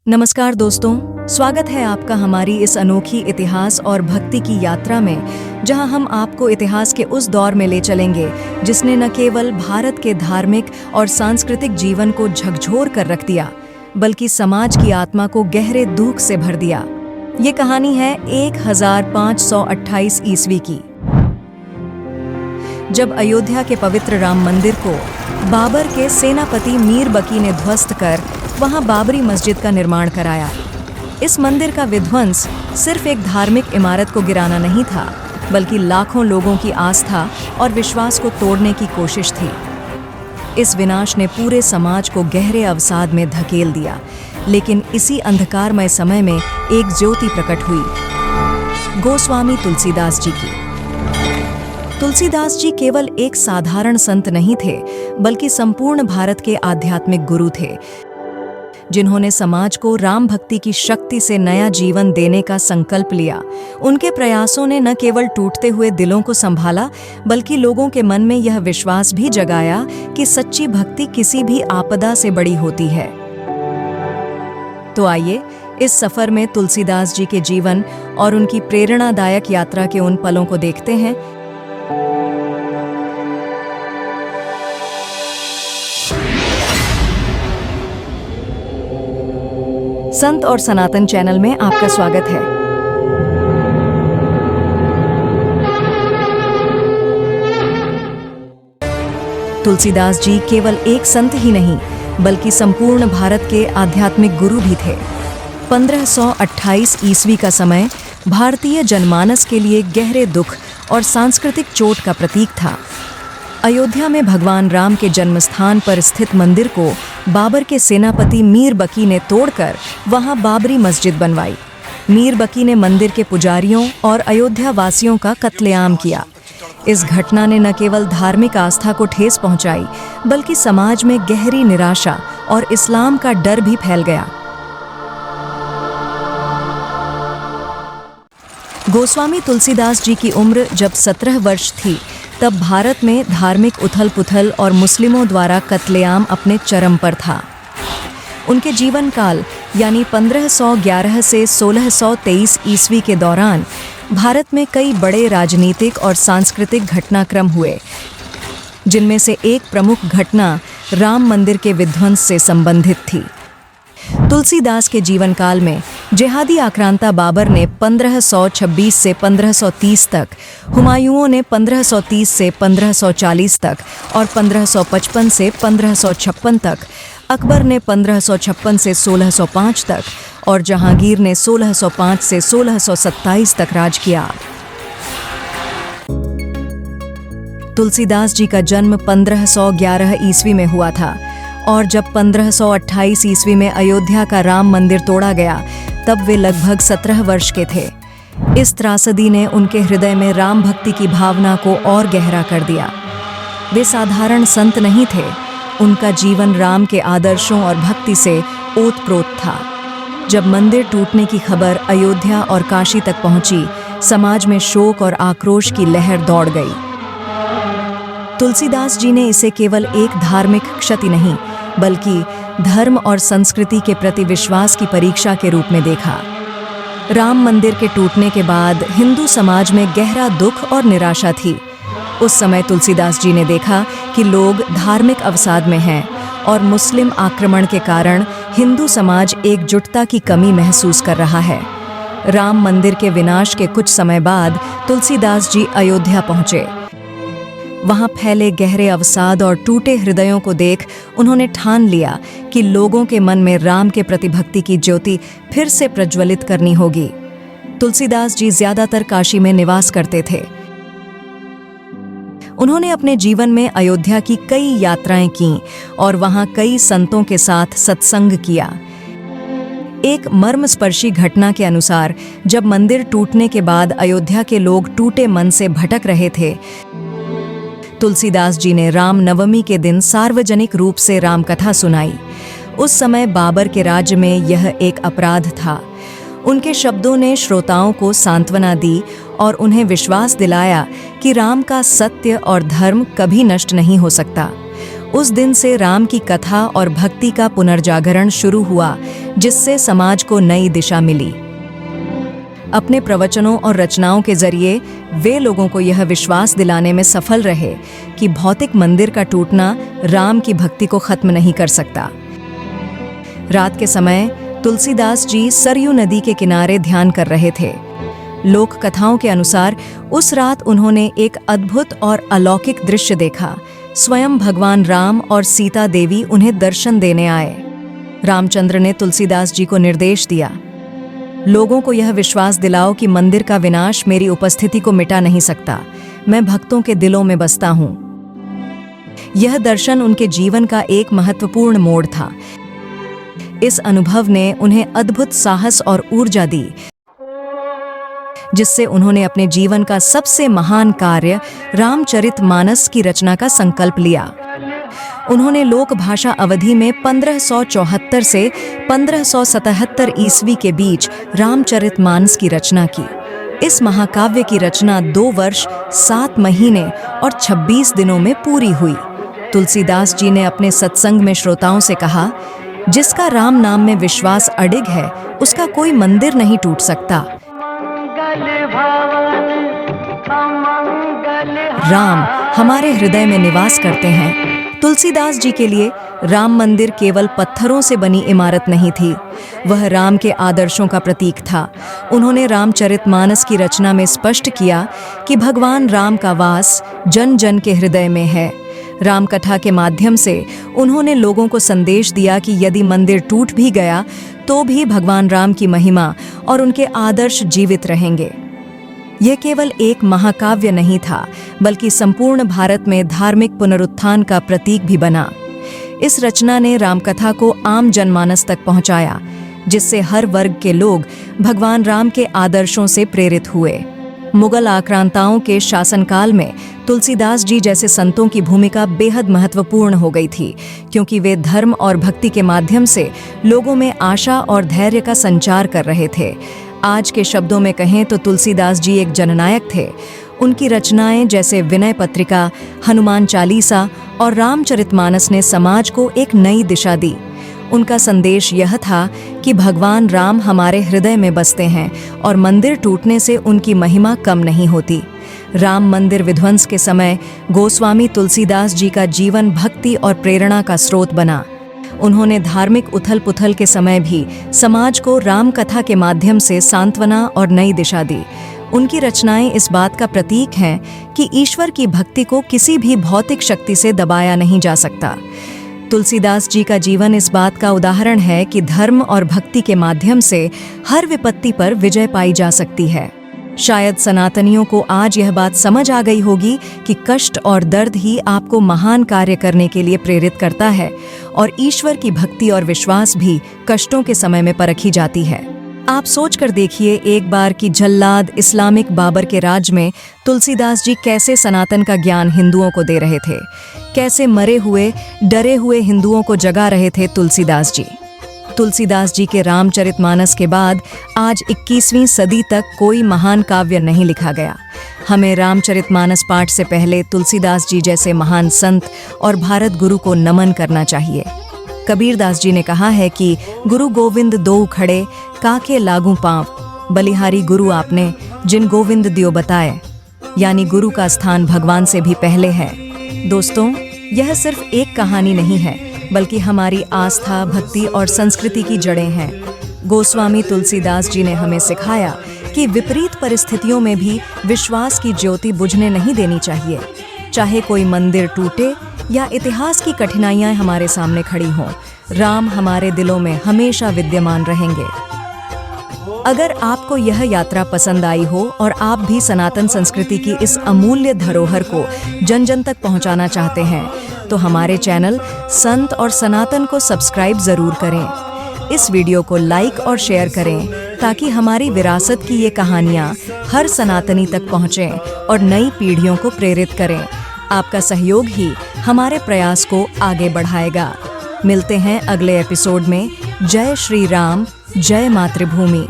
नमस्कार दोस्तों, स्वागत है आपका हमारी इस अनोखी इतिहास और भक्ति की यात्रा में, जहां हम आपको इतिहास के उस दौर में ले चलेंगे जिसने न केवल भारत के धार्मिक और सांस्कृतिक जीवन को झकझोर कर रख दिया, बल्कि समाज की आत्मा को गहरे दुख से भर दिया। ये कहानी है 1528 ईस्वी की, जब अयोध्या के पवित्र राम मंदिर को बाबर के सेनापति मीर बकी ने ध्वस्त कर वहां बाबरी मस्जिद का निर्माण कराया। इस मंदिर का विध्वंस सिर्फ एक धार्मिक इमारत को गिराना नहीं था, बल्कि लाखों लोगों की आस्था और विश्वास को तोड़ने की कोशिश थी। इस विनाश ने पूरे समाज को गहरे अवसाद में धकेल दिया, लेकिन इसी अंधकारमय समय में एक ज्योति प्रकट हुई, गोस्वामी तुलसीदास जी की। तुलसीदास जी केवल एक साधारण संत नहीं थे, बल्कि संपूर्ण भारत के आध्यात्मिक गुरु थे, जिन्होंने समाज को राम भक्ति की शक्ति से नया जीवन देने का संकल्प लिया। उनके प्रयासों ने न केवल टूटते हुए दिलों को संभाला, बल्कि लोगों के मन में यह विश्वास भी जगाया कि सच्ची भक्ति किसी भी आपदा से बड़ी होती है। तो आइए इस सफर में तुलसीदास जी के जीवन और उनकी प्रेरणादायक यात्रा के उन पलों को देखते हैं। संत और सनातन चैनल में आपका स्वागत है। तुलसीदास जी केवल एक संत ही नहीं, बल्कि संपूर्ण भारत के आध्यात्मिक गुरु भी थे। 1528 ईस्वी का समय भारतीय जनमानस के लिए गहरे दुख और सांस्कृतिक चोट का प्रतीक था। अयोध्या में भगवान राम के जन्मस्थान पर स्थित मंदिर को बाबर के सेनापति मीर बकी ने तोड़कर वहां बाबरी मस्जिद बनवाई। मीर बकी ने मंदिर के पुजारियों और अयोध्या वासियों का कत्लेआम किया। इस घटना ने न केवल धार्मिक आस्था को ठेस पहुंचाई, बल्कि समाज में गहरी निराशा और इस्लाम का डर भी फैल गया। गोस्वामी तुलसीदास जी की उम्र जब 17 वर्ष थी, तब भारत में धार्मिक उथल-पुथल और मुस्लिमों द्वारा कत्लेआम अपने चरम पर था। उनके जीवन काल यानी 1511 से 1623 ईस्वी के दौरान भारत में कई बड़े राजनीतिक और सांस्कृतिक घटनाक्रम हुए, जिनमें से एक प्रमुख घटना राम मंदिर के विध्वंस से संबंधित थी। तुलसीदास के जीवन काल में जिहादी आक्रांता बाबर ने 1526 से 1530 तक, हुमायूं ने 1530 से 1540 तक और 1555 से 1556 तक, अकबर ने 1556 से 1605 तक और जहांगीर ने 1605 से 1627 तक राज किया। तुलसीदास जी का जन्म 1511 ईस्वी में हुआ था, और जब 1528 ईस्वी में अयोध्या का राम मंदिर तोड़ा गया, तब वे लगभग 17 वर्ष के थे। इस त्रासदी ने उनके हृदय में राम भक्ति की भावना को और गहरा कर दिया। वे साधारण संत नहीं थे, उनका जीवन राम के आदर्शों और भक्ति से ओतप्रोत था। जब मंदिर टूटने की खबर अयोध्या और काशी तक पहुंची, समाज में शोक और आक्रोश की लहर दौड़ गई। तुलसीदास जी ने इसे केवल एक धार्मिक क्षति नहीं, बल्कि धर्म और संस्कृति के प्रति विश्वास की परीक्षा के रूप में देखा। राम मंदिर के टूटने के बाद हिंदू समाज में गहरा दुख और निराशा थी। उस समय तुलसीदास जी ने देखा कि लोग धार्मिक अवसाद में हैं और मुस्लिम आक्रमण के कारण हिंदू समाज एकजुटता की कमी महसूस कर रहा है। राम मंदिर के विनाश के कुछ समय बाद तुलसीदास जी अयोध्या पहुंचे। वहां फैले गहरे अवसाद और टूटे हृदयों को देख उन्होंने ठान लिया कि लोगों के मन में राम के प्रति भक्ति की ज्योति फिर से प्रज्वलित करनी होगी। तुलसीदास जी ज्यादातर काशी में निवास करते थे। उन्होंने अपने जीवन में अयोध्या की कई यात्राएं की और वहां कई संतों के साथ सत्संग किया। एक मर्मस्पर्शी घटना के अनुसार, जब मंदिर टूटने के बाद अयोध्या के लोग टूटे मन से भटक रहे थे, तुलसीदास जी ने राम नवमी के दिन सार्वजनिक रूप से रामकथा सुनाई। उस समय बाबर के राज्य में यह एक अपराध था। उनके शब्दों ने श्रोताओं को सांत्वना दी और उन्हें विश्वास दिलाया कि राम का सत्य और धर्म कभी नष्ट नहीं हो सकता। उस दिन से राम की कथा और भक्ति का पुनर्जागरण शुरू हुआ, जिससे समाज को नई दिशा मिली। अपने प्रवचनों और रचनाओं के जरिए वे लोगों को यह विश्वास दिलाने में सफल रहे कि भौतिक मंदिर का टूटना राम की भक्ति को खत्म नहीं कर सकता। रात के समय तुलसीदास जी सरयू नदी के किनारे ध्यान कर रहे थे। लोक कथाओं के अनुसार उस रात उन्होंने एक अद्भुत और अलौकिक दृश्य देखा। स्वयं भगवान राम और सीता देवी उन्हें दर्शन देने आए। रामचंद्र ने तुलसीदास जी को निर्देश दिया, लोगों को यह विश्वास दिलाओ कि मंदिर का विनाश मेरी उपस्थिति को मिटा नहीं सकता। मैं भक्तों के दिलों में बसता हूं। यह दर्शन उनके जीवन का एक महत्वपूर्ण मोड़ था। इस अनुभव ने उन्हें अद्भुत साहस और ऊर्जा दी, जिससे उन्होंने अपने जीवन का सबसे महान कार्य रामचरितमानस की रचना का संकल्प लिया। उन्होंने लोक भाषा अवधि में 1574 से 1577 ईस्वी के बीच रामचरितमानस की रचना की। इस महाकाव्य की रचना 2 वर्ष 7 महीने और 26 दिनों में पूरी हुई। तुलसीदास जी ने अपने सत्संग में श्रोताओं से कहा, जिसका राम नाम में विश्वास अडिग है, उसका कोई मंदिर नहीं टूट सकता। राम हमारे हृदय में निवास करते हैं। तुलसीदास जी के लिए राम मंदिर केवल पत्थरों से बनी इमारत नहीं थी, वह राम के आदर्शों का प्रतीक था। उन्होंने रामचरितमानस की रचना में स्पष्ट किया कि भगवान राम का वास जन जन के हृदय में है। राम कथा के माध्यम से उन्होंने लोगों को संदेश दिया कि यदि मंदिर टूट भी गया तो भी भगवान राम की महिमा और उनके आदर्श जीवित रहेंगे। यह केवल एक महाकाव्य नहीं था, बल्कि संपूर्ण भारत में धार्मिक पुनरुत्थान का प्रतीक भी बना। इस रचना ने रामकथा को आम जनमानस तक पहुंचाया, जिससे हर वर्ग के लोग भगवान राम के आदर्शों से प्रेरित हुए। मुगल आक्रांताओं के शासनकाल में तुलसीदास जी जैसे संतों की भूमिका बेहद महत्वपूर्ण हो गई थी, क्योंकि वे धर्म और भक्ति के माध्यम से लोगों में आशा और धैर्य का संचार कर रहे थे। आज के शब्दों में कहें तो तुलसीदास जी एक जननायक थे। उनकी रचनाएं जैसे विनय पत्रिका, हनुमान चालीसा और रामचरितमानस ने समाज को एक नई दिशा दी। उनका संदेश यह था कि भगवान राम हमारे हृदय में बसते हैं और मंदिर टूटने से उनकी महिमा कम नहीं होती। राम मंदिर विध्वंस के समय गोस्वामी तुलसीदास जी का जीवन भक्ति और प्रेरणा का स्रोत बना। उन्होंने धार्मिक उथल-पुथल के समय भी समाज को राम कथा के माध्यम से सांत्वना और नई दिशा दी। उनकी रचनाएं इस बात का प्रतीक हैं कि ईश्वर की भक्ति को किसी भी भौतिक शक्ति से दबाया नहीं जा सकता। तुलसीदास जी का जीवन इस बात का उदाहरण है कि धर्म और भक्ति के माध्यम से हर विपत्ति पर विजय पाई जा सकती है। शायद सनातनियों को आज यह बात समझ आ गई होगी कि कष्ट और दर्द ही आपको महान कार्य करने के लिए प्रेरित करता है, और ईश्वर की भक्ति और विश्वास भी कष्टों के समय में परखी जाती है। आप सोचकर देखिए एक बार कि जल्लाद इस्लामिक बाबर के राज में तुलसीदास जी कैसे सनातन का ज्ञान हिंदुओं को दे रहे थे, कैसे मरे हुए डरे हुए हिंदुओं को जगा रहे थे तुलसीदास जी। तुलसीदास जी के रामचरितमानस के बाद आज 21वीं सदी तक कोई महान काव्य नहीं लिखा गया। हमें रामचरितमानस पाठ से पहले तुलसीदास जी जैसे महान संत और भारत गुरु को नमन करना चाहिए। कबीरदास जी ने कहा है कि गुरु गोविंद दो खड़े काके लागू पांव, बलिहारी गुरु आपने जिन गोविंद दियो बताए, यानी गुरु का स्थान भगवान से भी पहले है। दोस्तों, यह सिर्फ एक कहानी नहीं है, बल्कि हमारी आस्था, भक्ति और संस्कृति की जड़ें हैं। गोस्वामी तुलसीदास जी ने हमें सिखाया कि विपरीत परिस्थितियों में भी विश्वास की ज्योति बुझने नहीं देनी चाहिए। चाहे कोई मंदिर टूटे या इतिहास की कठिनाइयां हमारे सामने खड़ी हों, राम हमारे दिलों में हमेशा विद्यमान रहेंगे। अगर आपको यह यात्रा पसंद आई हो और आप भी सनातन संस्कृति की इस अमूल्य धरोहर को जन जन तक पहुंचाना चाहते हैं, तो हमारे चैनल संत और सनातन को सब्सक्राइब जरूर करें। इस वीडियो को लाइक और शेयर करें ताकि हमारी विरासत की ये कहानियाँ हर सनातनी तक पहुँचें और नई पीढ़ियों को प्रेरित करें। आपका सहयोग ही हमारे प्रयास को आगे बढ़ाएगा। मिलते हैं अगले एपिसोड में। जय श्री राम, जय मातृभूमि।